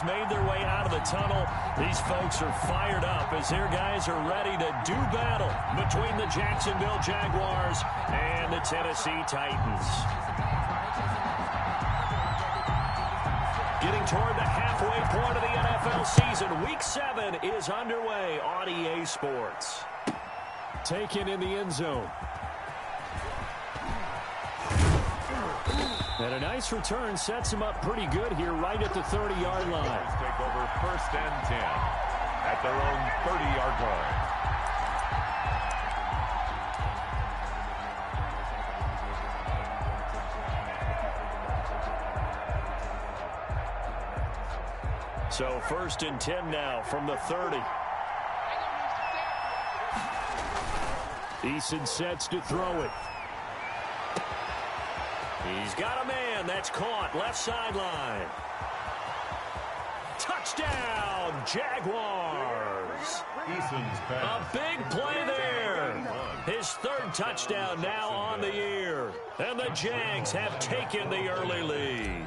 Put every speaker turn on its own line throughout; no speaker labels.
Made their way out of the tunnel. These folks are fired up as their guys are ready to do battle between the Jacksonville Jaguars and the Tennessee Titans. Getting toward the halfway point of the NFL season. Week 7 is underway on EA Sports. Taken in the end zone. And a nice return sets him up pretty good here right at the 30-yard line.
Take over 1st and 10 at their own 30-yard line.
So 1st and 10 now from the 30. Eason sets to throw it. He's got a man. That's caught. Left sideline. Touchdown, Jaguars. A big play there. His 3rd touchdown now on the year. And the Jags have taken the early lead.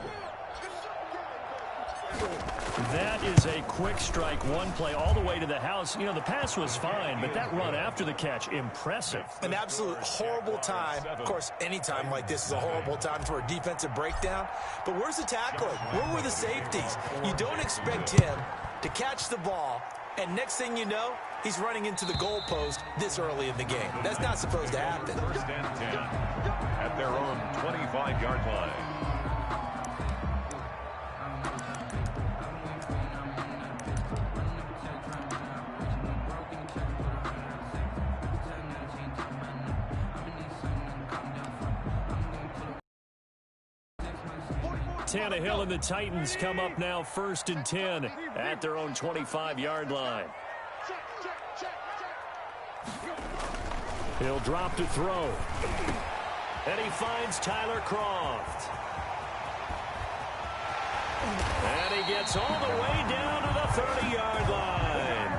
That is a quick strike, one play all the way to the house. You know, the pass was fine, but that run after the catch, impressive.
An absolute horrible time. Of course, any time like this is a horrible time for a defensive breakdown. But where's the tackling? Where were the safeties? You don't expect him to catch the ball, and next thing you know, he's running into the goalpost this early in the game. That's not supposed to happen.
1st and 10 at their own 25-yard line.
Tannehill and the Titans come up now 1st and 10 at their own 25-yard line. He'll drop to throw. And he finds Tyler Kroft. And he gets all the way down to the 30-yard line.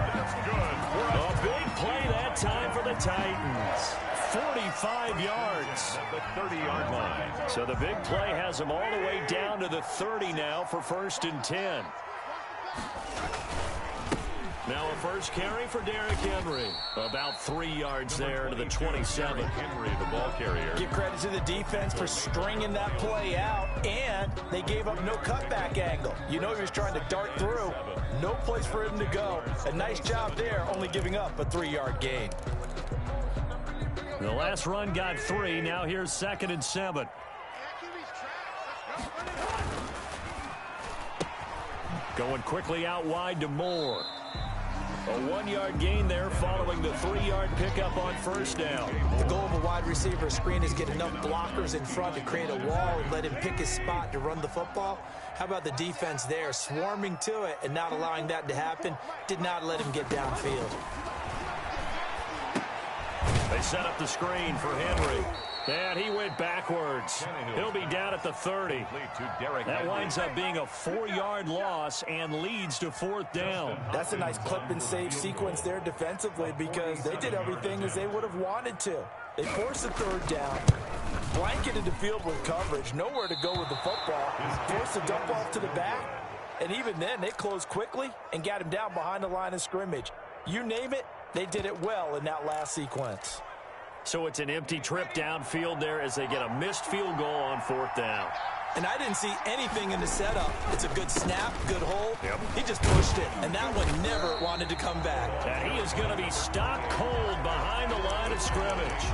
A big play that time for the Titans. 45 yards.
At the 30-yard line.
So the big play has him all the way down to the 30 now for 1st and 10. Now a first carry for Derrick Henry. About 3 yards there to the 27.
Henry, the ball carrier.
Give credit to the defense for stringing that play out, and they gave up no cutback angle. You know he was trying to dart through. No place for him to go. A nice job there, only giving up a 3-yard gain.
The last run got 3. Now here's 2nd and 7. Going quickly out wide to Moore. A 1-yard gain there following the 3-yard pickup on 1st down.
The goal of a wide receiver screen is get enough blockers in front to create a wall and let him pick his spot to run the football. How about the defense there, swarming to it and not allowing that to happen? Did not let him get downfield.
They set up the screen for Henry. And he went backwards. He'll be down at the 30. That winds up being a 4-yard loss and leads to 4th down.
That's a nice clip and save sequence there defensively because they did everything as they would have wanted to. They forced the 3rd down, blanketed the field with coverage, nowhere to go with the football, forced the dump off to the back, and even then they closed quickly and got him down behind the line of scrimmage. You name it, they did it well in that last sequence.
So it's an empty trip downfield there as they get a missed field goal on 4th down.
And I didn't see anything in the setup. It's a good snap, good hole. Yep. He just pushed it, and that one never wanted to come back.
And he is going to be stopped cold behind the line of scrimmage.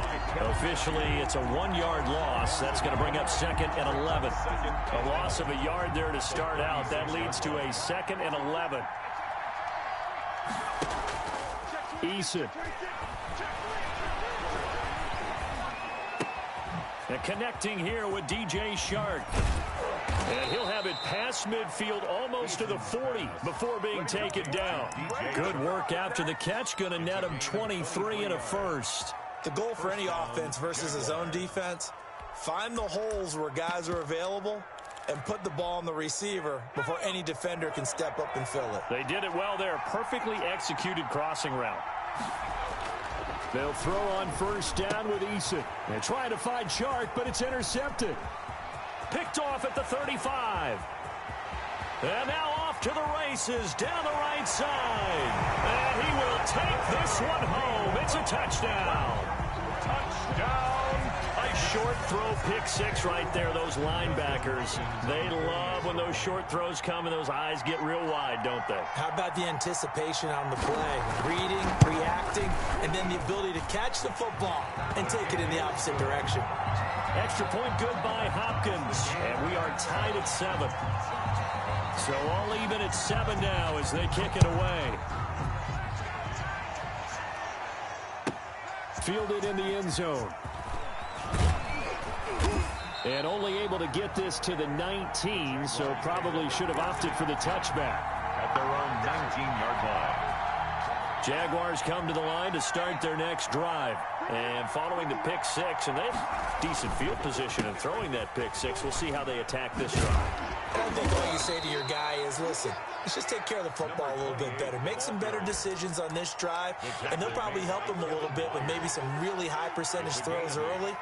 Officially, it's a 1-yard loss. That's going to bring up 2nd and 11. A loss of a yard there to start out. That leads to a 2nd and 11. Eason. And connecting here with DJ Shark. And he'll have it past midfield almost to the 40 before being taken down. Good work after the catch. Going to net him 23 and a first.
The goal for any offense versus his own defense, find the holes where guys are available and put the ball on the receiver before any defender can step up and fill it.
They did it well there. Perfectly executed crossing route. They'll throw on 1st down with Eason. They try to find Shark, but it's intercepted. Picked off at the 35. And now off off to the races down the right side. And he will take this one home. It's a touchdown.
Touchdown.
A short throw pick six right there, those linebackers. They love when those short throws come and those eyes get real wide, don't they?
How about the anticipation on the play? Reading, reacting, and then the ability to catch the football and take it in the opposite direction.
Extra point good by Hopkins. And we are tied at 7. So all even at 7 now as they kick it away. Fielded in the end zone. And only able to get this to the 19, so probably should have opted for the touchback.
At their own 19-yard line.
Jaguars come to the line to start their next drive. And following the pick six, and they have decent field position in throwing that pick six. We'll see how they attack this drive.
I think all you say to your guy is, listen, let's just take care of the football a little bit better. Make some better decisions on this drive, and they'll probably help him a little bit with maybe some really high percentage throws early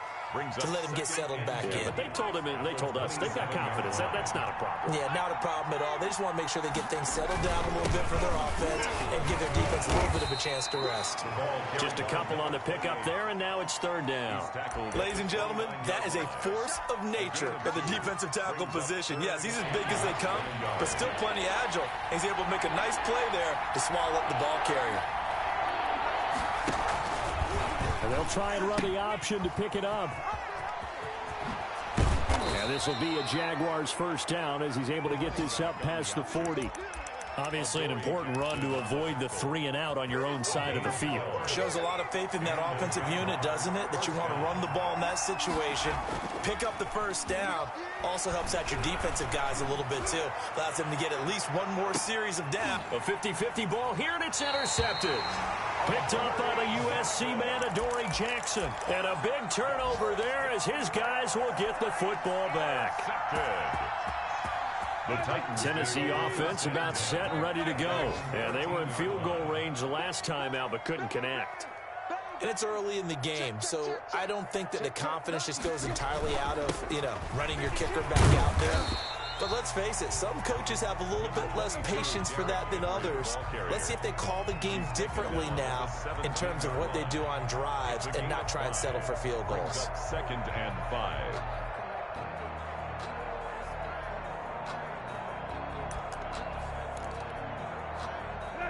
to let him get settled back in.
But they told him, and they told us, they've got confidence. That's not a problem.
Yeah, not a problem at all. They just want to make sure they get things settled down a little bit for their offense and give their defense a little bit of a chance to rest.
Just a couple on the pickup there, and now it's third down.
Ladies and gentlemen, that is a force of nature at the defensive tackle position. Yes, he's as big as they come, but still plenty agile. He's able to make a nice play there to swallow up the ball carrier.
And they'll try and run the option to pick it up. And this will be a Jaguars first down as he's able to get this up past the 40. Obviously an important run to avoid the 3 and out on your own side of the field.
Shows a lot of faith in that offensive unit, doesn't it? That you want to run the ball in that situation. Pick up the first down. Also helps out your defensive guys a little bit too. Allows them to get at least one more series of down.
A 50-50 ball here, and it's intercepted. Picked up by the USC man, Adoree Jackson. And a big turnover there as his guys will get the football back.
The Titans.
Tennessee offense about set and ready to go. And they were in field goal range the last time out, but couldn't connect.
And it's early in the game, so I don't think that the confidence just goes entirely out of, running your kicker back out there. But let's face it, some coaches have a little bit less patience for that than others. Let's see if they call the game differently now in terms of what they do on drives and not try and settle for field goals.
2nd and 5.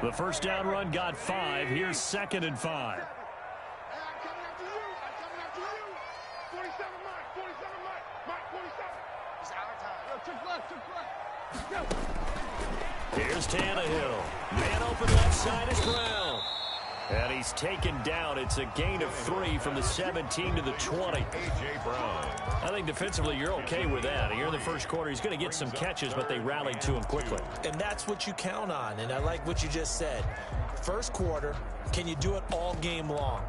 The first down run got 5. Here's 2nd and 5. Here's Tannehill. Man open left side is Brown. And he's taken down. It's a gain of 3 from the 17 to the 20.
A.J. Brown.
I think defensively you're okay with that. Here in the first quarter, he's going to get some catches, but they rallied to him quickly.
And that's what you count on, and I like what you just said. First quarter, can you do it all game long?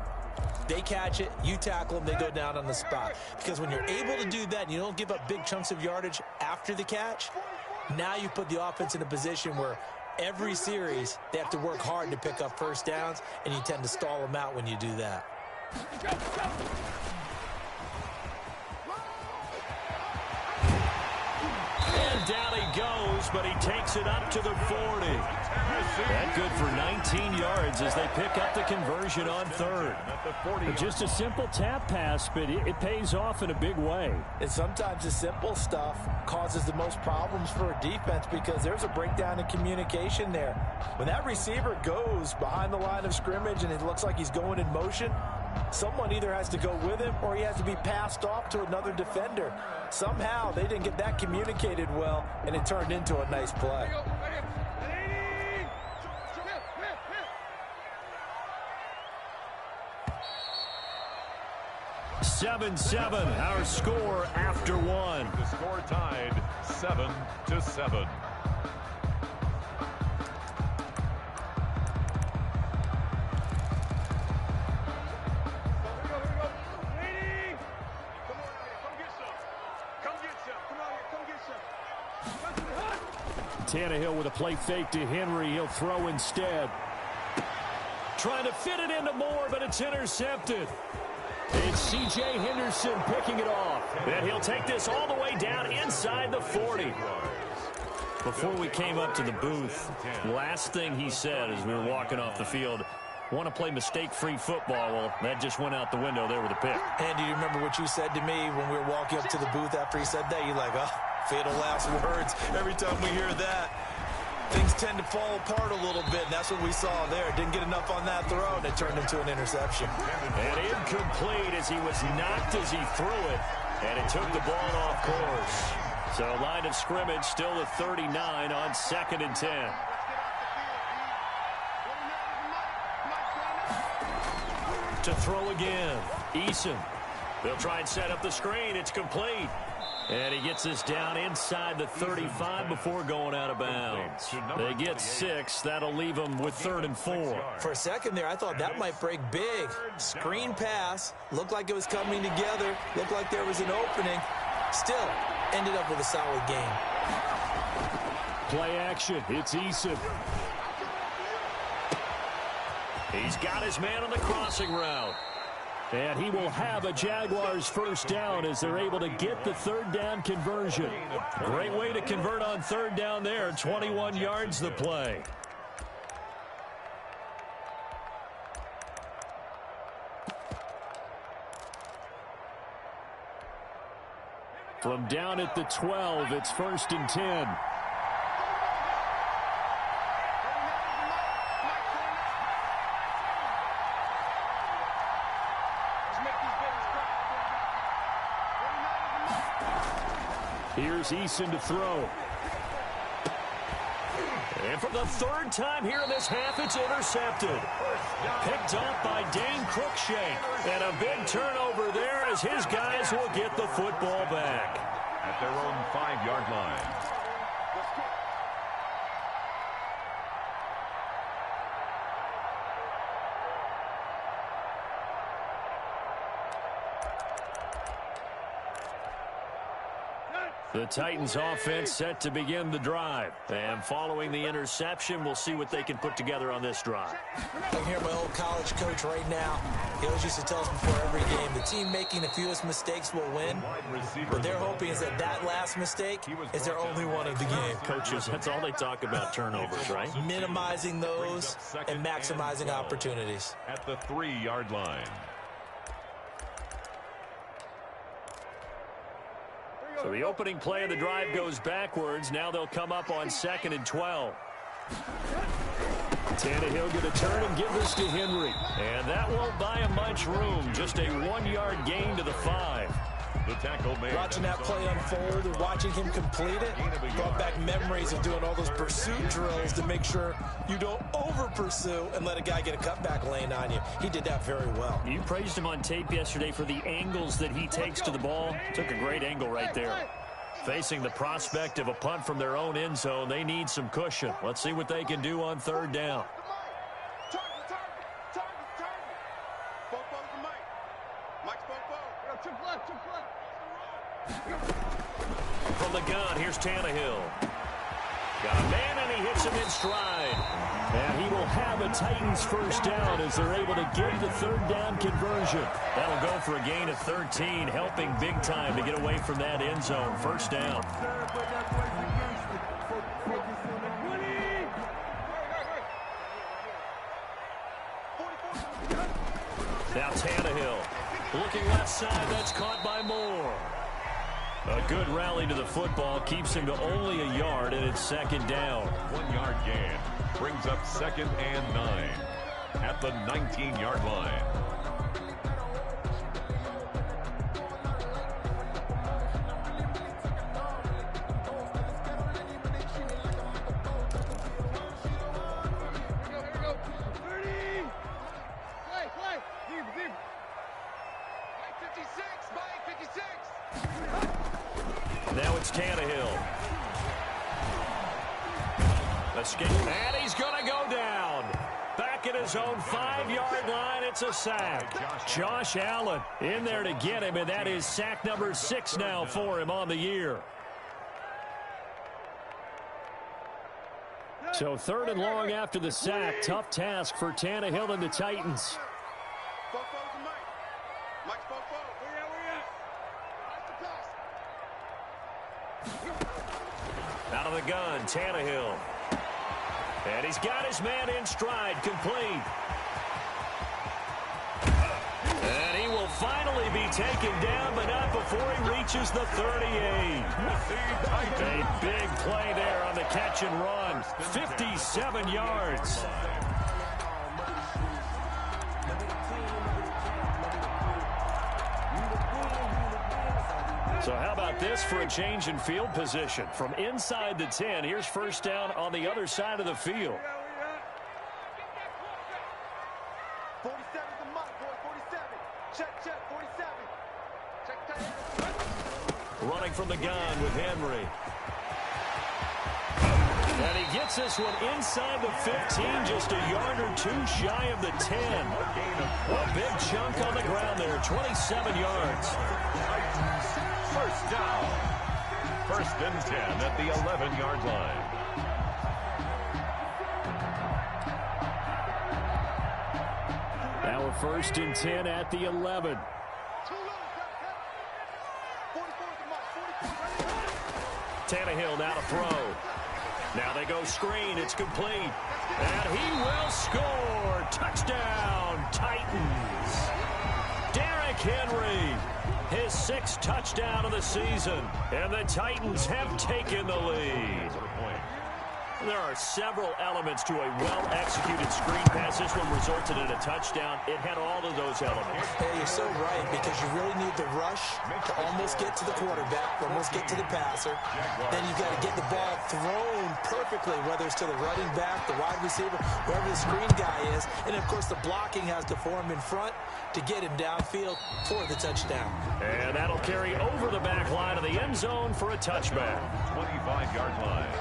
They catch it, you tackle them, they go down on the spot. Because when you're able to do that and you don't give up big chunks of yardage after the catch, now you put the offense in a position where every series they have to work hard to pick up first downs, and you tend to stall them out when you do that.
And down he goes, but he takes it up to the 40. That good for 19 yards as they pick up the conversion on third. Just a simple tap pass, but it pays off in a big way.
And sometimes the simple stuff causes the most problems for a defense because there's a breakdown in communication there. When that receiver goes behind the line of scrimmage and it looks like he's going in motion, someone either has to go with him or he has to be passed off to another defender. Somehow they didn't get that communicated well, and it turned into a nice play.
Seven, our score after one.
The score tied 7-7.
Tannehill with a play fake to Henry. He'll throw instead. Trying to fit it into Moore, but it's intercepted. It's C.J. Henderson picking it off. And he'll take this all the way down inside the 40. Before we came up to the booth, last thing he said as we were walking off the field, want to play mistake-free football. Well, that just went out the window there with a pick.
Andy, you remember what you said to me when we were walking up to the booth after he said that? You're like, oh, fatal last words. Every time we hear that, things tend to fall apart a little bit, and that's what we saw there. Didn't get enough on that throw, and it turned into an interception.
And incomplete as he was knocked as he threw it, and it took the ball off course. So line of scrimmage still at 39 on 2nd and 10. To throw again, Eason. They'll try and set up the screen. It's complete. And he gets us down inside the 35 before going out of bounds. They get 6. That'll leave them with 3rd and 4.
For a second there, I thought that might break big. Screen pass. Looked like it was coming together. Looked like there was an opening. Still, ended up with a solid game.
Play action. It's Eason. He's got his man on the crossing route. And he will have a Jaguars first down as they're able to get the 3rd down conversion. Great way to convert on 3rd down there. 21 yards the play. From down at the 12, it's 1st and 10. Here's Eason to throw. And for the 3rd time here in this half, it's intercepted. Picked off by Dane Cruikshank. And a big turnover there as his guys will get the football back.
At their own 5-yard line.
The Titans offense set to begin the drive. And following the interception, we'll see what they can put together on this drive.
I can hear my old college coach right now. He always used to tell us before every game, the team making the fewest mistakes will win. What they're hoping is that that last mistake is their only one of the game.
Coaches, that's all they talk about, turnovers, right?
Minimizing those and maximizing opportunities.
At the 3-yard line.
So the opening play of the drive goes backwards. Now they'll come up on 2nd and 12. Tannehill going to turn and give this to Henry. And that won't buy him much room. Just a 1-yard gain to the 5.
The tackle made.
Watching that play unfold and watching him complete it brought back memories of doing all those pursuit drills to make sure you don't over-pursue and let a guy get a cutback lane on you. He did that very well.
You praised him on tape yesterday for the angles that he takes to the ball. Took a great angle right there. Facing the prospect of a punt from their own end zone, they need some cushion. Let's see what they can do on 3rd down. From the gun, here's Tannehill. Got a man, and he hits him in stride. And he will have a Titans first down as they're able to get the 3rd down conversion. That'll go for a gain of 13, helping big time to get away from that end zone. First down. Now Tannehill. Looking left side, that's caught by Moore. A good rally to the football keeps him to only a yard, and it's 2nd down.
1-yard gain brings up 2nd and 9 at the 19-yard line.
Now it's Tannehill. Escape, and he's going to go down. Back at his own 5-yard line, it's a sack. Josh Allen in there to get him, and that is sack number 6 now for him on the year. So 3rd and long after the sack. Tough task for Tannehill and the Titans. Out of the gun, Tannehill. And he's got his man in stride, complete. And he will finally be taken down, but not before he reaches the 38. A big play there on the catch and run. 57 yards. So how about this for a change in field position? From inside the 10, here's first down on the other side of the field.
47's the mark, boy. 47. Check, 47. Check.
Running from the gun with Henry. And he gets this one inside the 15, just a yard or two shy of the 10. A big chunk on the ground there, 27 yards.
First down. First and 10 at the 11-yard line.
Now a first and 10 at the 11. Tannehill now to throw. Now they go screen. It's complete. And he will score. Touchdown, Titans. Derrick Henry. His 6th touchdown of the season. And the Titans have taken the lead. There are several elements to a well-executed screen pass. This one resulted in a touchdown. It had all of those elements.
Hey, you're so right, because you really need the rush to almost get to the quarterback, almost get to the passer. Then you've got to get the ball thrown perfectly, whether it's to the running back, the wide receiver, wherever the screen guy is. And, of course, the blocking has to form in front to get him downfield for the touchdown.
And that'll carry over the back line of the end zone for a touchback.
25-yard line.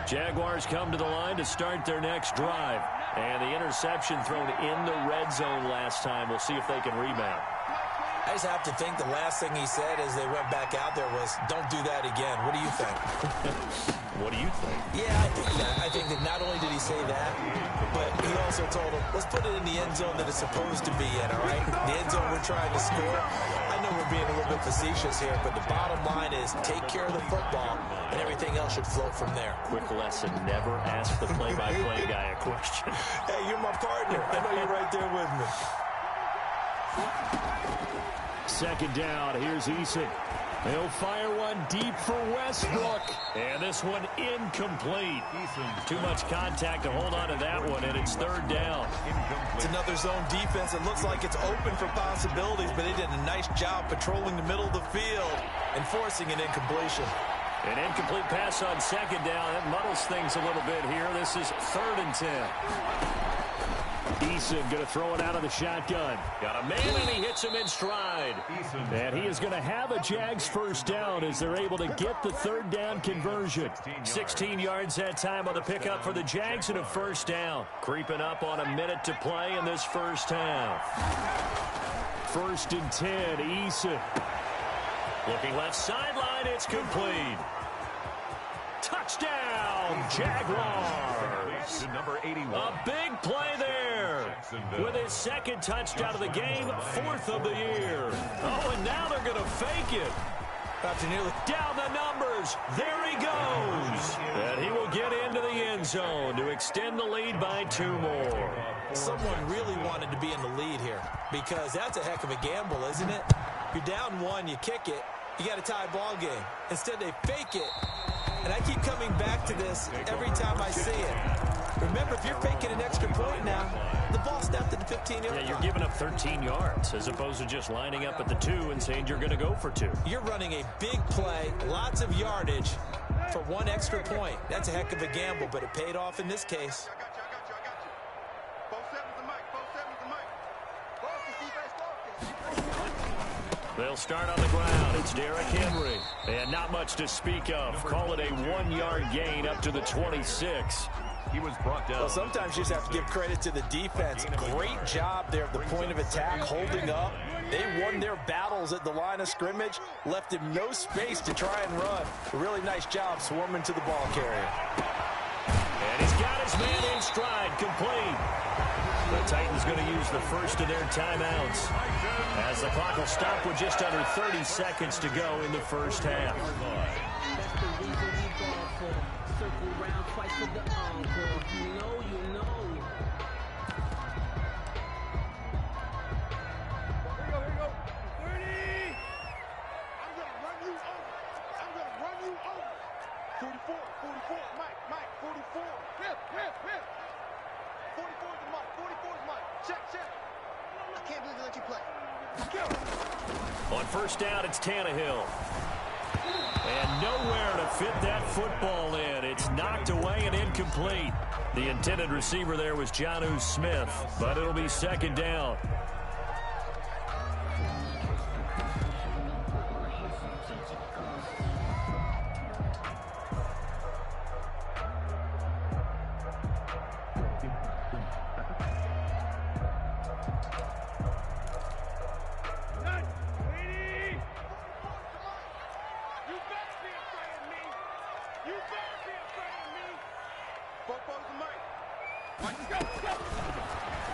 Jaguars come to the line to start their next drive. And the interception thrown in the red zone last time. We'll see if they can rebound.
I just have to think the last thing he said as they went back out there was, don't do that again. What do you think?
What do you think?
Yeah, I think that not only did he say that, but he also told him, let's put it in the end zone that it's supposed to be in, all right? The end zone we're trying to score. I know we're being a little bit facetious here, but the bottom line is take care of the football, and everything else should flow from there.
Quick lesson, never ask the play-by-play guy a question.
Hey, you're my partner. I know you're right there with me.
Second down, here's Eason. He'll fire one deep for Westbrook. And this one incomplete. Too much contact to hold on to that one, and it's third down.
It's another zone defense. It looks like it's open for possibilities, but they did a nice job patrolling the middle of the field and forcing an incompletion.
An incomplete pass on second down. That muddles things a little bit here. This is 3rd and 10. Eason going to throw it out of the shotgun. Got a man, and he hits him in stride. And he is going to have a Jags first down as they're able to get the third down conversion. 16 yards that time on the pickup for the Jags and a first down. Creeping up on a minute to play in this first half. 1st and 10, Eason. Looking left sideline, it's complete. Touchdown, Jaguars.
Number 81.
A big play there. With his 2nd touchdown of the game, 4th of the year. Oh, and now they're going to fake it.
After nearly
Down the numbers. There he goes. And he will get into the end zone to extend the lead by 2 more.
someone really wanted to be in the lead here, because that's a heck of a gamble, isn't it? You're down 1, you kick it, you got a tie ball game. Instead, they fake it. And I keep coming back to this every time I see it. Remember, if you're faking an extra point now, the ball snapped at the 15-yard line.
Yeah, you're giving up 13 yards as opposed to just lining up at the 2 and saying you're going to go for 2.
You're running a big play, lots of yardage for 1 extra point. That's a heck of a gamble, but it paid off in this case.
They'll start on the ground. It's Derrick Henry. And not much to speak of. Call it a 1-yard gain up to the 26.
He was brought down.
Well, sometimes you just have to give credit to the defense. Great job there at the point of attack, holding up. They won their battles at the line of scrimmage, left him no space to try and run. A really nice job swarming to the ball carrier.
His man in stride, complete. The Titans going to use the first of their timeouts as the clock will stop with just under 30 seconds to go in the first half.
That's the reason we ball for. Circle round twice for the encore. You know, you know.
Here we go. 30. I'm going to run you over. 44, Mike, 44. Whip. 44 is the Mike, 44 is Mike. Check. I can't believe they let you play.
On first down, it's Tannehill. And nowhere to fit that football in. It's knocked away and incomplete. The intended receiver there was Jonnu Smith, but it'll be second down.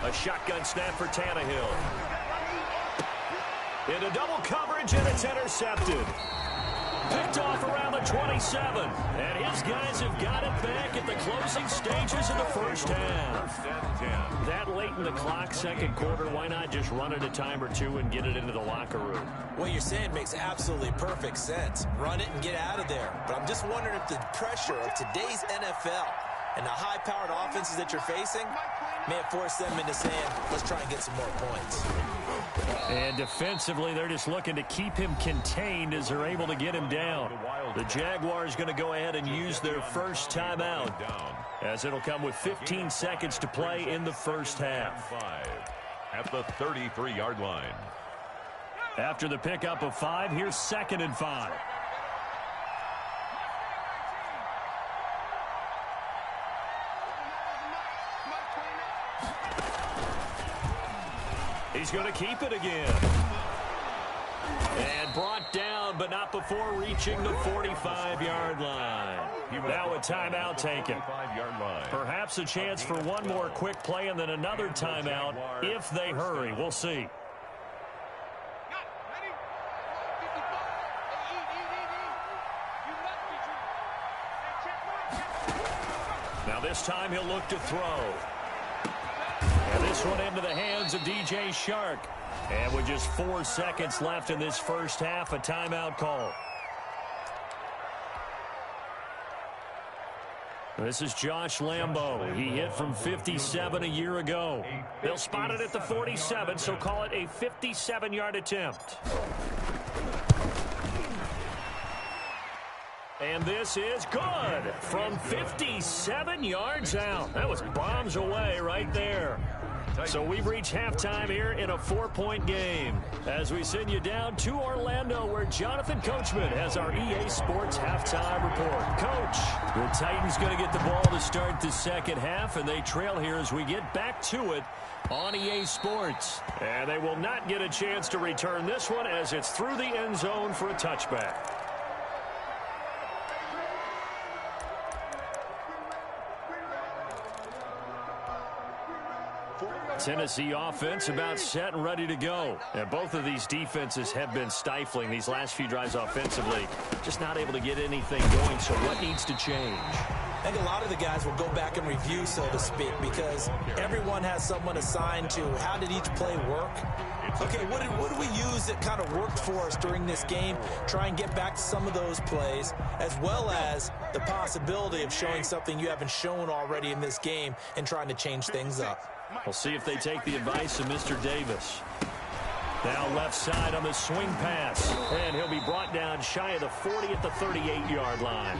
A shotgun snap for Tannehill. Into double coverage, and it's intercepted. Picked off around the 27. And his guys have got it back at the closing stages of the first half. That late in the clock, second quarter, why not just run it a time or two and get it into the locker room?
What you're saying makes absolutely perfect sense. Run it and get out of there. But I'm just wondering if the pressure of today's NFL and the high-powered offenses that you're facing may have forced them into saying, let's try and get some more points.
And defensively, they're just looking to keep him contained as they're able to get him down. The Jaguars going to go ahead and use their first timeout, as it'll come with 15 seconds to play in the first half.
At the 33-yard line.
After the pickup of 5, here's 2nd and 5. He's going to keep it again. And brought down, but not before reaching the 45-yard line. Now a timeout taken. Perhaps a chance for one more quick play and then another timeout if they hurry. We'll see. Now this time he'll look to throw. And this one into the hands of DJ Shark. And with just 4 seconds left in this first half, a timeout call. This is Josh Lambo. He hit from 57 a year ago. They'll spot it at the 47, so call it a 57-yard attempt. And this is good from 57 yards out. That was bombs away right there. So we've reached halftime here in a 4-point game as we send you down to Orlando, where Jonathan Coachman has our EA Sports halftime report. Coach, the Titans going to get the ball to start the second half, and they trail here as we get back to it on EA Sports. And they will not get a chance to return this one as it's through the end zone for a touchback. Tennessee offense about set and ready to go. And both of these defenses have been stifling these last few drives offensively. Just not able to get anything going, so what needs to change?
I think a lot of the guys will go back and review, so to speak, because everyone has someone assigned to how did each play work. Okay, what did we use that kind of worked for us during this game? Try and get back to some of those plays, as well as the possibility of showing something you haven't shown already in this game and trying to change things up.
We'll see if they take the advice of Mr. Davis. Now left side on the swing pass. And he'll be brought down shy of the 40 at the 38-yard line.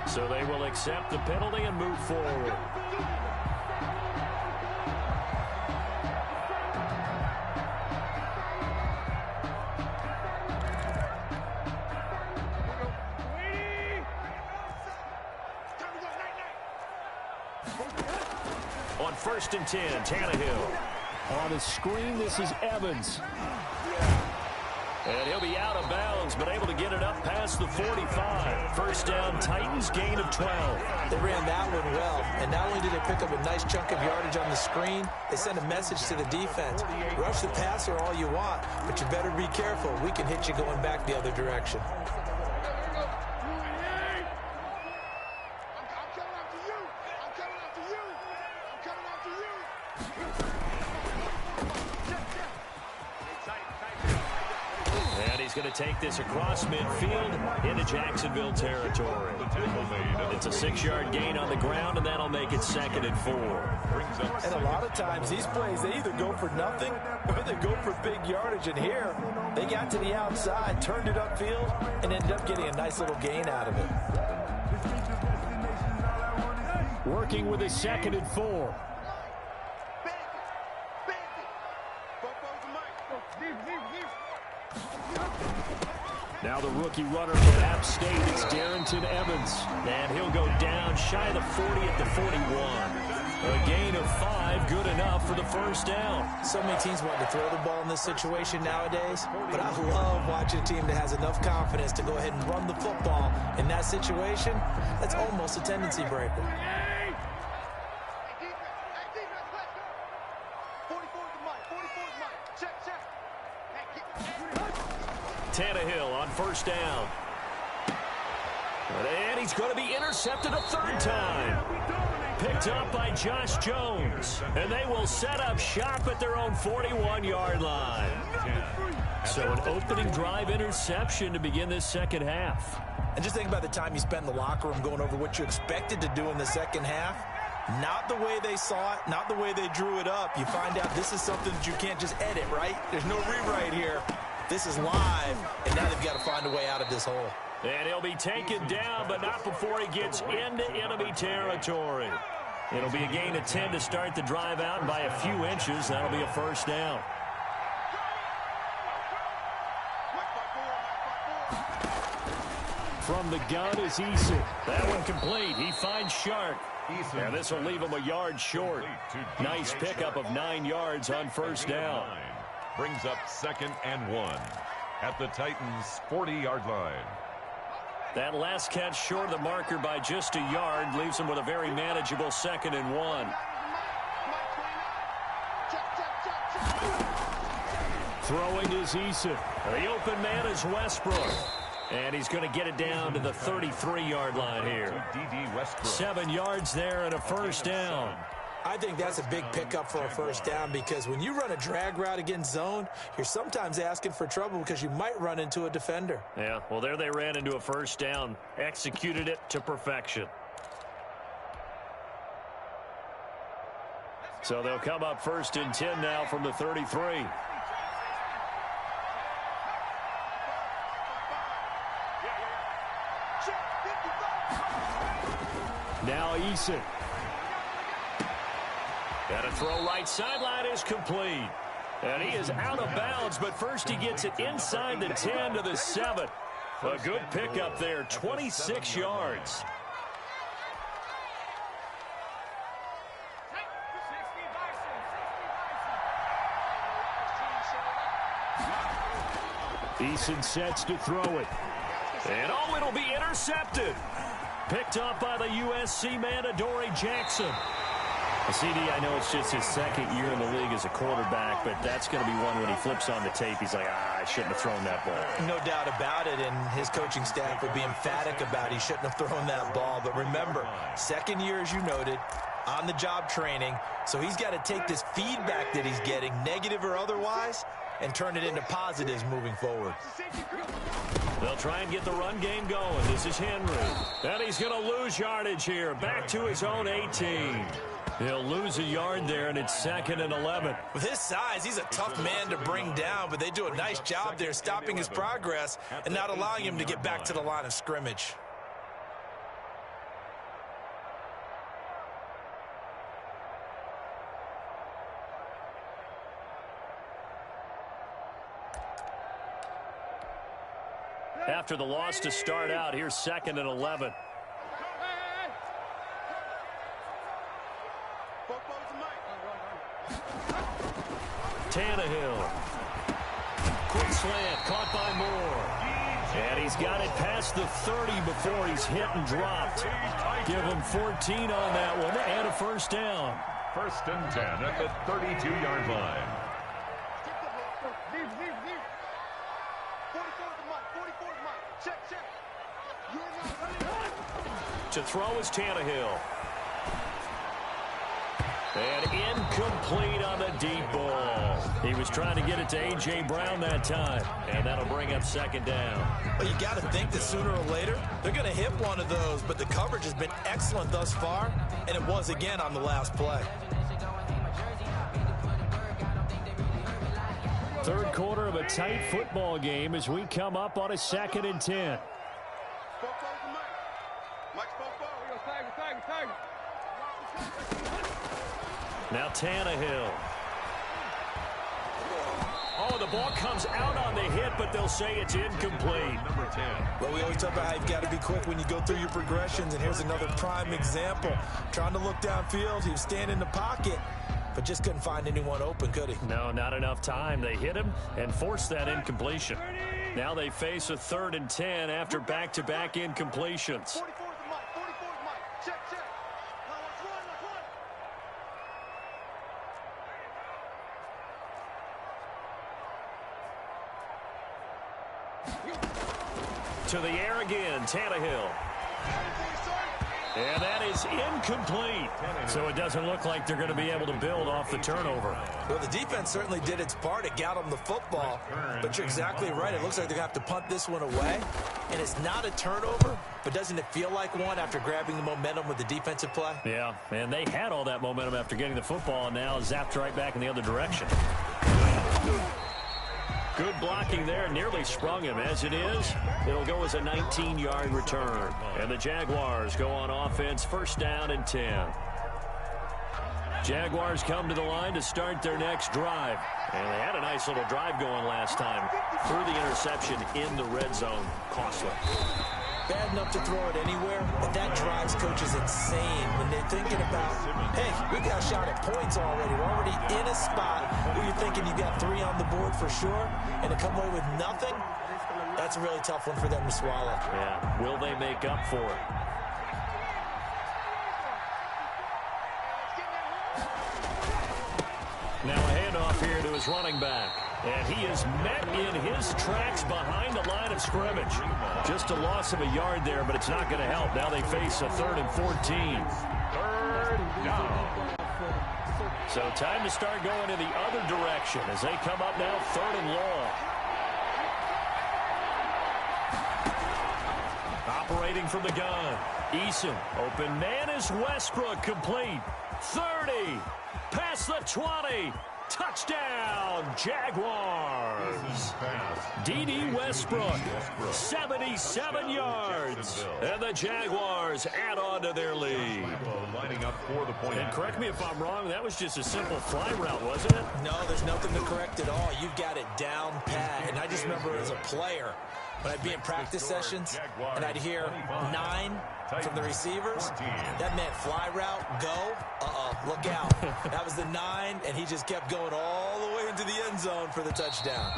So they will accept the penalty and move forward. On 1st and 10, Tannehill. On a screen, this is Evans. And he'll be out of bounds, but able to get it up past the 45. First down, Titans, gain of 12.
They ran that one well, and not only did they pick up a nice chunk of yardage on the screen, they sent a message to the defense. Rush the passer all you want, but you better be careful. We can hit you going back the other direction.
Going to take this across midfield into Jacksonville territory. It's a 6-yard gain on the ground, and that'll make it 2nd and 4.
And a lot of times these plays, they either go for nothing or they go for big yardage. And here, they got to the outside, turned it upfield, and ended up getting a nice little gain out of it.
Working with a 2nd and 4. Now the rookie runner from App State is Darrington Evans. And he'll go down shy of the 40 at the 41. A gain of 5, good enough for the first down.
So many teams want to throw the ball in this situation nowadays, but I love watching a team that has enough confidence to go ahead and run the football. In that situation, that's almost a tendency breaker.
Tannehill on first down. And he's going to be intercepted a 3rd time. Picked up by Josh Jones. And they will set up shop at their own 41-yard line. So an opening drive interception to begin this second half.
And just think about the time you spent in the locker room going over what you expected to do in the second half. Not the way they saw it, not the way they drew it up. You find out this is something that you can't just edit, right? There's no rewrite here. This is live, and now they've got to find a way out of this hole.
And he'll be taken down, but not before he gets into enemy territory. It'll be a gain of 10 to start the drive out, and by a few inches, that'll be a first down. From the gun is Eason. That one complete. He finds Shark. And this will leave him a yard short. Nice pickup of 9 yards on first down.
Brings up 2nd and 1 at the Titans' 40-yard line.
That last catch short of the marker by just a yard leaves him with a very manageable 2nd and 1. Throwing is Eason. The open man is Westbrook. And he's going to get it down to the 33-yard line here. 7 yards there and a first down.
I think that's a big pickup for a first down because when you run a drag route against zone, you're sometimes asking for trouble because you might run into a defender.
Yeah, well, there they ran into a first down, executed it to perfection. So they'll come up 1st and 10 now from the 33. Now Eason. And a throw right sideline is complete. And he is out of bounds, but first he gets it inside the 10 to the 7. A good pickup there, 26 yards. Eason sets to throw it. And oh, it'll be intercepted. Picked up by the USC man, Adoree Jackson. CD, I know it's just his 2nd year in the league as a quarterback, but that's going to be one when he flips on the tape. He's like, I shouldn't have thrown that ball.
No doubt about it, and his coaching staff would be emphatic about he shouldn't have thrown that ball. But remember, 2nd year, as you noted, on-the-job training, so he's got to take this feedback that he's getting, negative or otherwise, and turn it into positives moving forward.
They'll try and get the run game going. This is Henry. And he's going to lose yardage here. Back to his own 18. He'll lose a yard there, and it's 2nd and 11.
With his size, he's a tough man to bring down, but they do a nice job there stopping his progress and not allowing him to get back to the line of scrimmage.
After the loss to start out, here's 2nd and 11. Tannehill. Quick slant, caught by Moore. And he's got it past the 30 before he's hit and dropped. Give him 14 on that one and a first down.
First and 10 at the 32-yard line.
44 is mine. 44 is mine. Check.
To throw is Tannehill. And incomplete on the deep ball. He was trying to get it to A.J. Brown that time. And that'll bring up second down.
Well, you got to think that sooner or later, they're going to hit one of those. But the coverage has been excellent thus far. And it was again on the last play.
Third quarter of a tight football game as we come up on a 2nd and 10. Now Tannehill. Oh, the ball comes out on the hit, but they'll say it's incomplete.
Number 10.
Well, we always talk about how you've got to be quick when you go through your progressions, and here's another prime example. Trying to look downfield, he was standing in the pocket, but just couldn't find anyone open, could he?
No, not enough time. They hit him and forced that incompletion. Now they face a 3rd and 10 after back-to-back incompletions.
44 is mine. 44 is mine. Check. Now let's run.
To the air again, Tannehill. And that is incomplete. So it doesn't look like they're going to be able to build off the turnover.
Well, the defense certainly did its part. It got them the football. But you're exactly right. It looks like they're going to have to punt this one away. And it's not a turnover, but doesn't it feel like one after grabbing the momentum with the defensive play?
Yeah, and they had all that momentum after getting the football, and now zapped right back in the other direction. Good blocking there, nearly sprung him. As it is, it'll go as a 19-yard return. And the Jaguars go on offense, 1st down and 10. Jaguars come to the line to start their next drive. And they had a nice little drive going last time. Threw the interception in the red zone. Costly.
Bad enough to throw it anywhere, but that drives coaches insane when they're thinking about, hey, we got a shot at points already. We're already in a spot where you're thinking you got 3 on the board for sure, and to come away with nothing, that's a really tough one for them to swallow.
Yeah, will they make up for it? Now a handoff here to his running back. And he is met in his tracks behind the line of scrimmage. Just a loss of a yard there, but it's not going to help. Now they face a 3rd and 14.
3rd down.
So time to start going in the other direction as they come up now 3rd and long. Operating from the gun. Eason. Open man is Westbrook, complete. 30. Past the 20. Touchdown, Jaguars. D.D. Westbrook, 77 yards. And the Jaguars add on to their lead.
Lining up for the point.
And correct me if I'm wrong, that was just a simple fly route, wasn't it?
No, there's nothing to correct at all. You've got it down pat. And I just remember as a player, when I'd be in practice sessions and I'd hear 9 from the receivers, that meant fly route, go, look out. That was the 9, and he just kept going all the way into the end zone for the touchdown.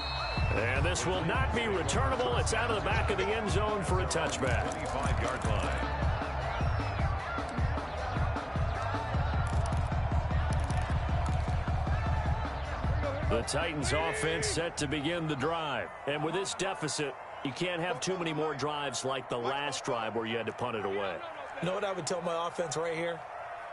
And this will not be returnable. It's out of the back of the end zone for a touchback.
25-yard line.
The Titans offense set to begin the drive. And with this deficit, you can't have too many more drives like the last drive where you had to punt it away.
You know what I would tell my offense right here?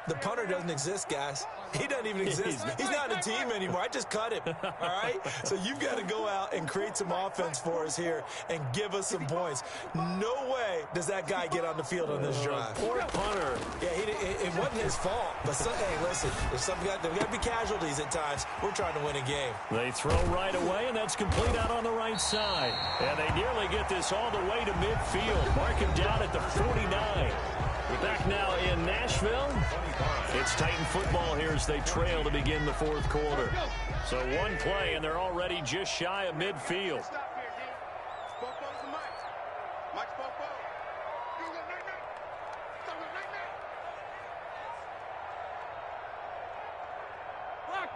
The punter doesn't exist, guys. He doesn't even exist. He's not a team anymore. I just cut him, all right? So you've got to go out and create some offense for us here and give us some points. No way does that guy get on the field on this drive.
Poor punter.
Yeah, it wasn't his fault. But, hey, listen, there's got to be casualties at times. We're trying to win a game.
They throw right away, and that's complete out on the right side. And they nearly get this all the way to midfield. Mark him down at the 49. We're back now in Nashville. It's Titan football here as they trail to begin the 4th quarter. So one play, and they're already just shy of midfield.
Stop here, D. Spopo's the mic. Mike Spopo. You go night-night. Stop it night-night. Block.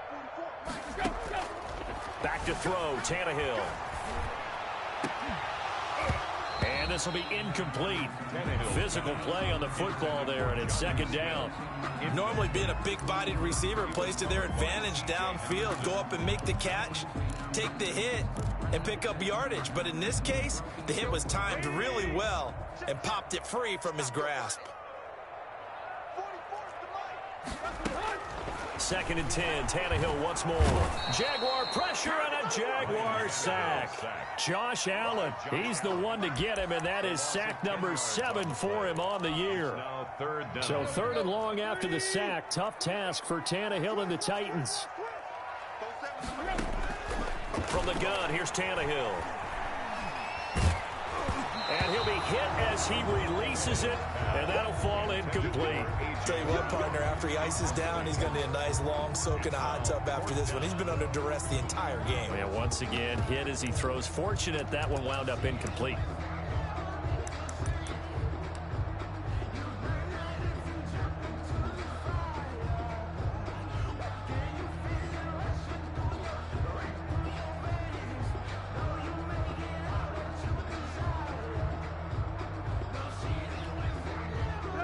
44. Mike, let's go.
to throw. Tannehill. And this will be incomplete. Physical play on the football there, and it's second down.
Normally being a big-bodied receiver plays to their advantage downfield. Go up and make the catch, take the hit, and pick up yardage. But in this case, the hit was timed really well and popped it free from his grasp.
2nd and 10. Tannehill once more. Jaguar pressure and a Jaguar sack. Josh Allen, he's the one to get him, and that is sack number 7 for him on the year. So 3rd and long after the sack. Tough task for Tannehill and the Titans. From the gun, here's Tannehill. And he'll be hit as he releases it, and that'll fall incomplete.
Tell you what, partner, after he ices down, he's going to need a nice long soak in a hot tub after this one. He's been under duress the entire game.
And once again, hit as he throws. Fortunate that one wound up incomplete.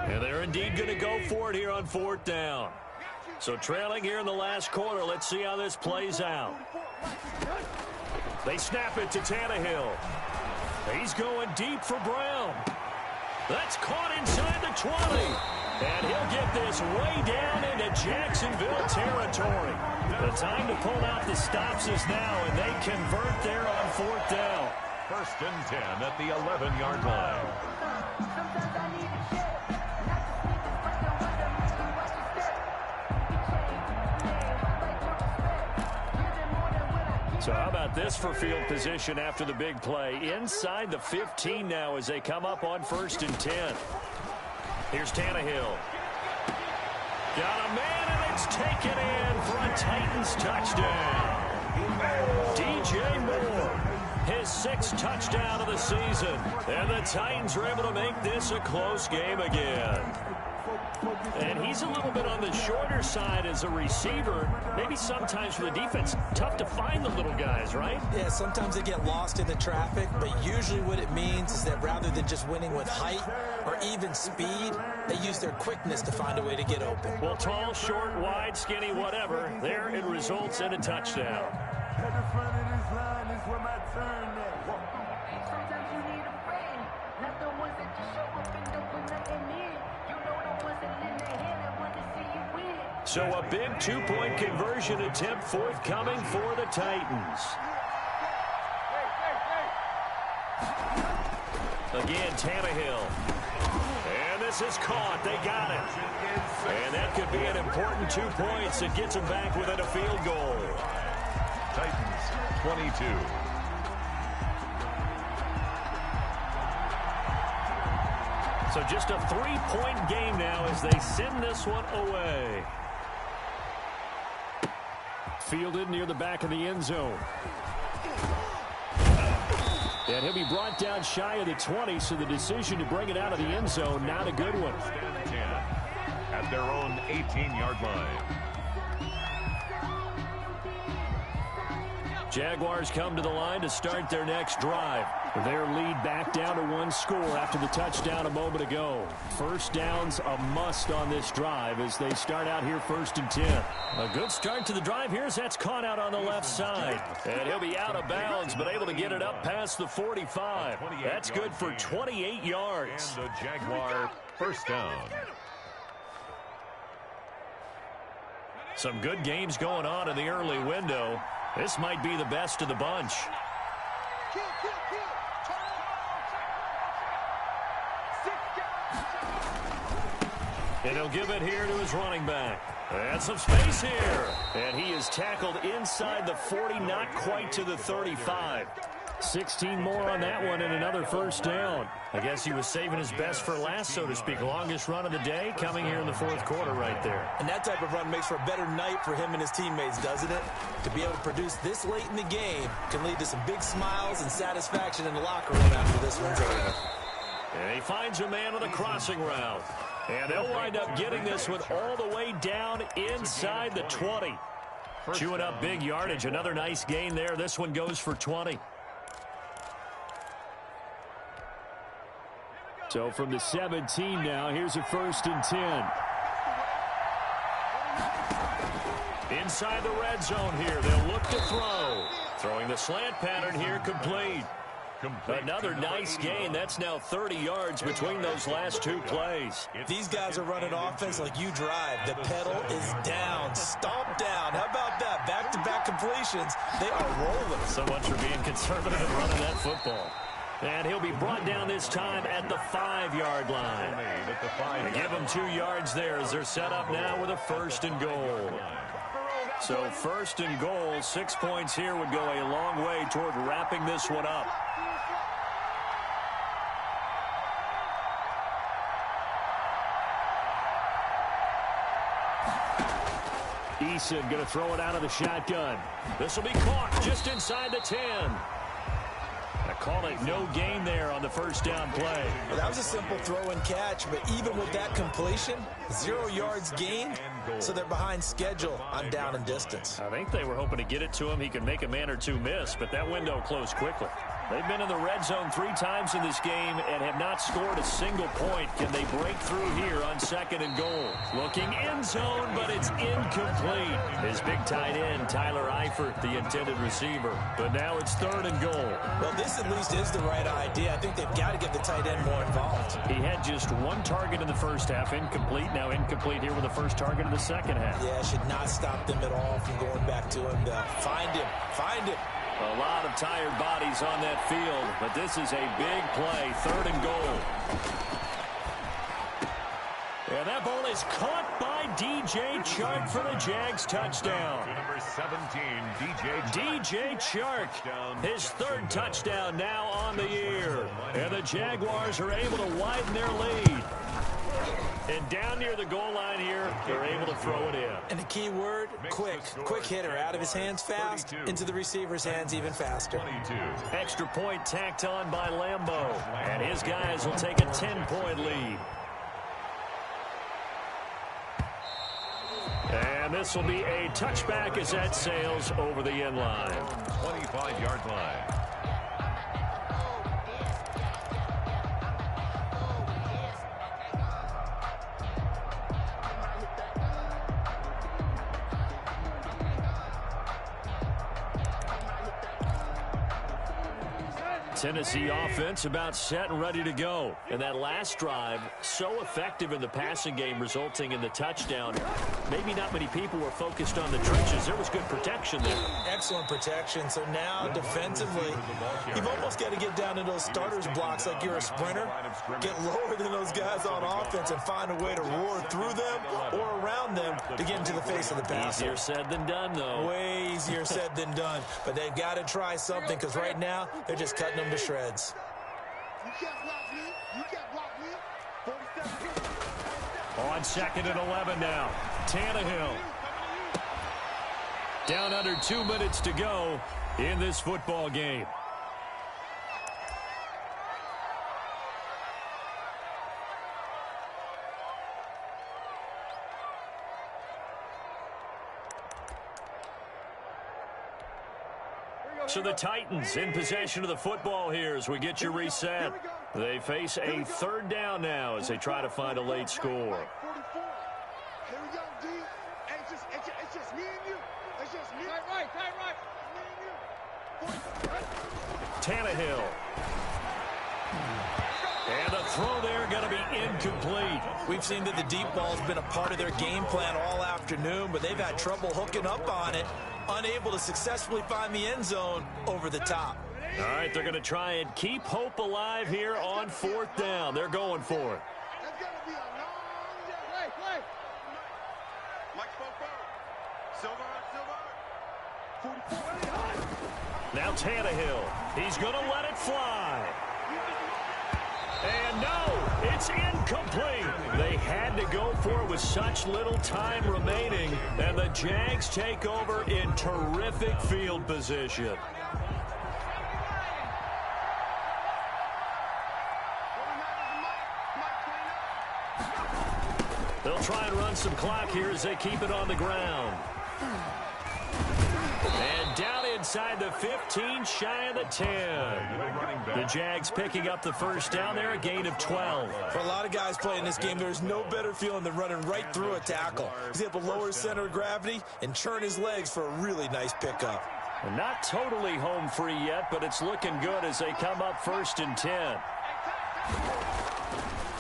And they're indeed going to go for it here on 4th down. So trailing here in the last quarter. Let's see how this plays out. They snap it to Tannehill. He's going deep for Brown. That's caught inside the 20. And he'll get this way down into Jacksonville territory. The time to pull out the stops is now, and they convert there on 4th down.
1st and 10 at the 11-yard line.
So how about this for field position after the big play? Inside the 15 now as they come up on 1st and 10. Here's Tannehill. Got a man, and it's taken in for a Titans touchdown. DJ Moore, his 6th touchdown of the season. And the Titans are able to make this a close game again. And he's a little bit on the shorter side as a receiver. Maybe sometimes for the defense, tough to find the little guys, right?
Yeah, sometimes they get lost in the traffic, but usually what it means is that rather than just winning with height or even speed, they use their quickness to find a way to get open.
Well, tall, short, wide, skinny, whatever, there it results in a touchdown.
At the front of this line is where my turn at.
Sometimes you need a friend, not the ones that just show up and don't put nothing in. You know the ones that lend their hand and want to see you win.
So a big 2-point conversion attempt forthcoming for the Titans. Again, Tannehill. And this is caught. They got it. And that could be an important 2 points. It gets them back within a field goal.
Titans 22.
So just a 3-point game now as they send this one away. Fielded near the back of the end zone. And he'll be brought down shy of the 20, so the decision to bring it out of the end zone, not a good one.
10 at their own 18-yard line.
Jaguars come to the line to start their next drive. Their lead back down to 1 score after the touchdown a moment ago. First down's a must on this drive as they start out here 1st and 10. A good start to the drive here as that's caught out on the left side. And he'll be out of bounds, but able to get it up past the 45. That's good for 28 yards.
And the Jaguar first down.
Some good games going on in the early window. This might be the best of the bunch. And he'll give it here to his running back. And some space here. And he is tackled inside the 40, not quite to the 35. 16 more on that one and another first down. I guess he was saving his best for last, so to speak. Longest run of the day coming here in the 4th quarter right there.
And that type of run makes for a better night for him and his teammates, doesn't it? To be able to produce this late in the game can lead to some big smiles and satisfaction in the locker room after this one's over.
And he finds a man on the crossing route. And they'll wind up getting this one all the way down inside the 20. Chewing up big yardage. Another nice gain there. This one goes for 20. So from the 17 now, here's a 1st and 10. Inside the red zone here. They'll look to throw. Throwing the slant pattern here, complete. Another nice gain. That's now 30 yards between those last 2 plays.
These guys are running offense like you drive. The pedal is down, stomp down. How about that? Back-to-back completions. They are rolling.
So much for being conservative and running that football. And he'll be brought down this time at the 5-yard line. They give him 2 yards there as they're set up now with a 1st and goal. So 1st and goal, 6 points here would go a long way toward wrapping this one up. Eason going to throw it out of the shotgun. This will be caught just inside the 10. I call it no gain there on the 1st down play.
Well, that was a simple throw and catch, but even with that completion, 0 yards gained, so they're behind schedule on down and distance.
I think they were hoping to get it to him. He could make a man or two miss, but that window closed quickly. They've been in the red zone 3 times in this game and have not scored a single point. Can they break through here on 2nd and goal? Looking end zone, but it's incomplete. His big tight end, Tyler Eifert, the intended receiver. But now it's 3rd and goal.
Well, this at least is the right idea. I think they've got to get the tight end more involved.
He had just 1 target in the 1st half, incomplete. Now incomplete here with the 1st target in the 2nd half.
Yeah, should not stop them at all from going back to him. Find him.
A lot of tired bodies on that field, but this is a big play, 3rd and goal. And that ball is caught by DJ Chark for the Jags touchdown.
Number 17,
DJ Chark, his 3rd touchdown now on the year. And the Jaguars are able to widen their lead. And down near the goal line here, they're able to throw it in.
And the key word, quick. Quick hitter. Out of his hands fast, into the receiver's hands even faster.
Extra point tacked on by Lambeau. And his guys will take a 10-point lead. And this will be a touchback as that sails over the end line.
25-yard line.
Tennessee offense about set and ready to go. And that last drive, so effective in the passing game, resulting in the touchdown. Maybe not many people were focused on the trenches. There was good protection there.
Excellent protection. So now defensively, you've almost got to get down to those starters blocks like you're a sprinter. Get lower than those guys on offense and find a way to roar through them or around them to get into the face of the passer.
Easier said than done, though.
Way easier said than done. But they've got to try something because right now they're just cutting them to shreds.
You can't block me. You can't block me. 47.
On 2nd and 11 now. Tannehill. Down under 2 minutes to go in this football game. So the Titans in possession of the football here as we get you reset. They face a 3rd down now as they try to find a late score.
44. Here we go, D. It's just me and you. It's just me. Tight right. Me and you.
Tannehill. And the throw there going to be incomplete.
We've seen that the deep ball's been a part of their game plan all afternoon, but they've had trouble hooking up on it. Unable to successfully find the end zone over the top.
All right, they're going to try and keep hope alive here on 4th down. They're going for it.
That's going to be a long play. Mike Silver. 44.
Now Tannehill. He's going to let it fly. And no, it's incomplete. They had to go for it with such little time remaining. And the Jags take over in terrific field position. They'll try and run some clock here as they keep it on the ground. And down inside the 15, shy of the 10. The Jags picking up the first down there, a gain of 12.
For a lot of guys playing this game, there's no better feeling than running right through a tackle. He's able to lower his center of gravity and churn his legs for a really nice pickup.
Not totally home free yet, but it's looking good as they come up 1st and 10.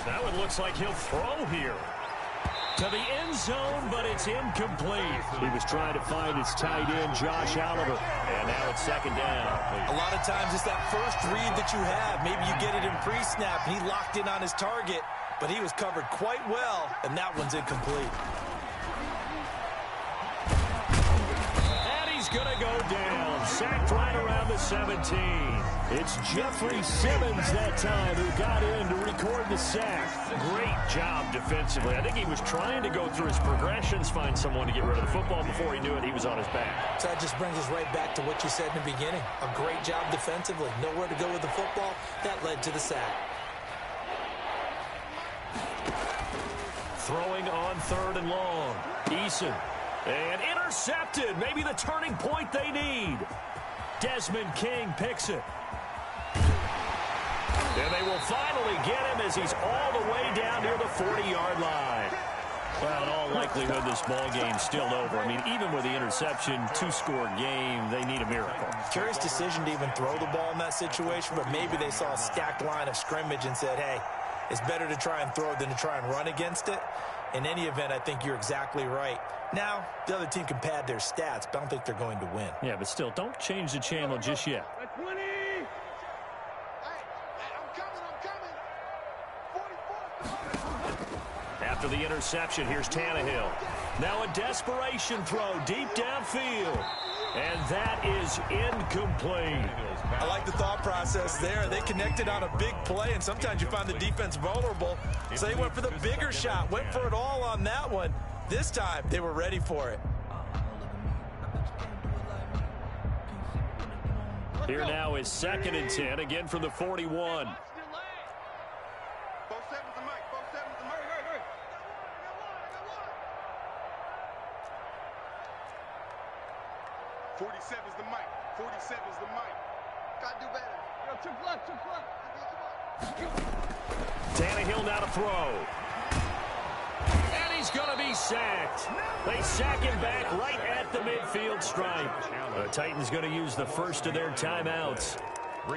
That one looks like he'll throw here. To the end zone, but it's incomplete. He was trying to find his tight end, Josh Oliver. And now it's 2nd down.
A lot of times it's that first read that you have. Maybe you get it in pre-snap. He locked in on his target, but he was covered quite well, and that one's incomplete.
And he's going to go down. Sacked right around the 17. It's Jeffrey Simmons that time who got in to record the sack. Great job defensively. I think he was trying to go through his progressions, find someone to get rid of the football. Before he knew it, he was on his back.
So that just brings us right back to what you said in the beginning. A great job defensively. Nowhere to go with the football. That led to the sack.
Throwing on 3rd and long. Eason. And intercepted. Maybe the turning point they need. Desmond King picks it. And they will finally get him as he's all the way down near the 40-yard line. Well, in all likelihood, this ball game's still over. I mean, even with the interception, 2-score game, they need a miracle.
Curious decision to even throw the ball in that situation, but maybe they saw a stacked line of scrimmage and said, hey, it's better to try and throw than to try and run against it. In any event, I think you're exactly right. Now, the other team can pad their stats, but I don't think they're going to win.
Yeah, but still, don't change the channel just yet. After the interception, here's Tannehill. Now a desperation throw deep downfield. And that is incomplete.
I like the thought process there. They connected on a big play, and sometimes you find the defense vulnerable. So they went for the bigger shot, went for it all on that one. This time, they were ready for it.
Here now is 2nd and 10, again from the 41.
47's the mic. 47's the mic. Gotta do better. Yo, took left.
Tannehill now to throw. And he's going to be sacked. They sack him back right at the midfield stripe. The Titans going to use the first of their timeouts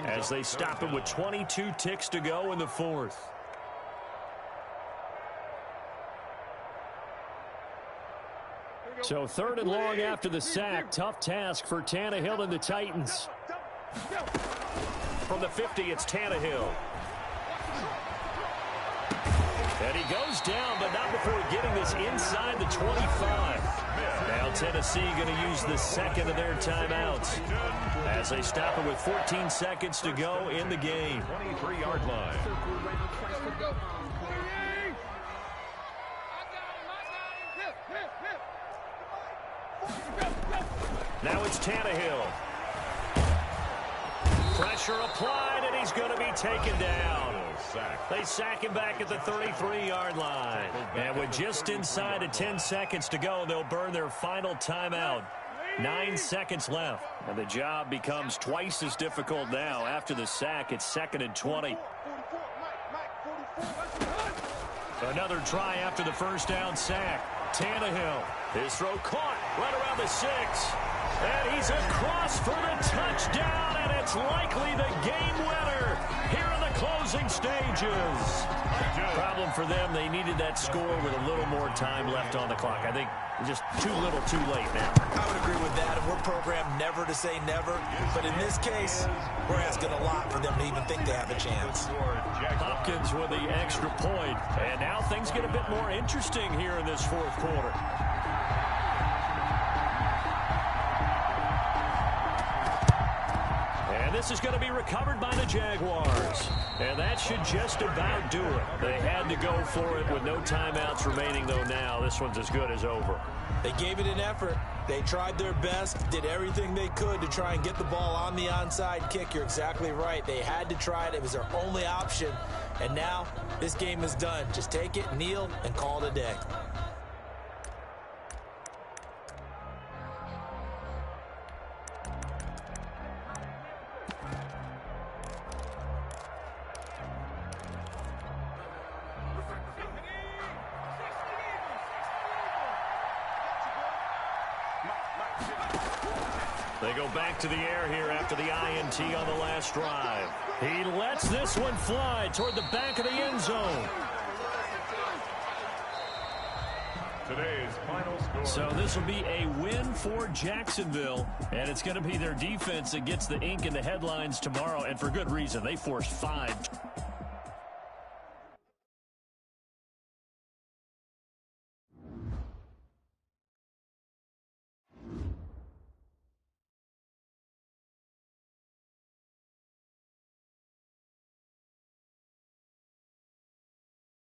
as they stop him with 22 ticks to go in the 4th. So 3rd and long after the sack. Tough task for Tannehill and the Titans. From the 50, it's Tannehill. And he goes down, but not before getting this inside the 25. Now Tennessee going to use the 2nd of their timeouts as they stop it with 14 seconds to go in the game.
23-yard line.
Now it's Tannehill. Pressure applied, and he's going to be taken down. They sack him back at the 33-yard line. And with just inside of 10 seconds to go, they'll burn their final timeout. 9 seconds left. And the job becomes twice as difficult now. After the sack, it's 2nd and 20. Another try after the first down sack. Tannehill. His throw caught right around the 6. And he's across for the touchdown, and it's likely the game winner here in the closing stages. Problem for them, they needed that score with a little more time left on the clock. I think just too little too late now.
I would agree with that, and we're programmed never to say never. But in this case, we're asking a lot for them to even think they have a chance.
Hopkins with the extra point, and now things get a bit more interesting here in this 4th quarter. And this is going to be recovered by the Jaguars. And that should just about do it. They had to go for it with no timeouts remaining, though now this one's as good as over.
They gave it an effort. They tried their best, did everything they could to try and get the ball on the onside kick. You're exactly right. They had to try it. It was their only option. And now this game is done. Just take it, kneel, and call it a day.
They go back to the air here after the INT on the last drive. He lets this one fly toward the back of the end zone.
Today's final score.
So this will be a win for Jacksonville, and it's going to be their defense that gets the ink in the headlines tomorrow, and for good reason. They forced 5.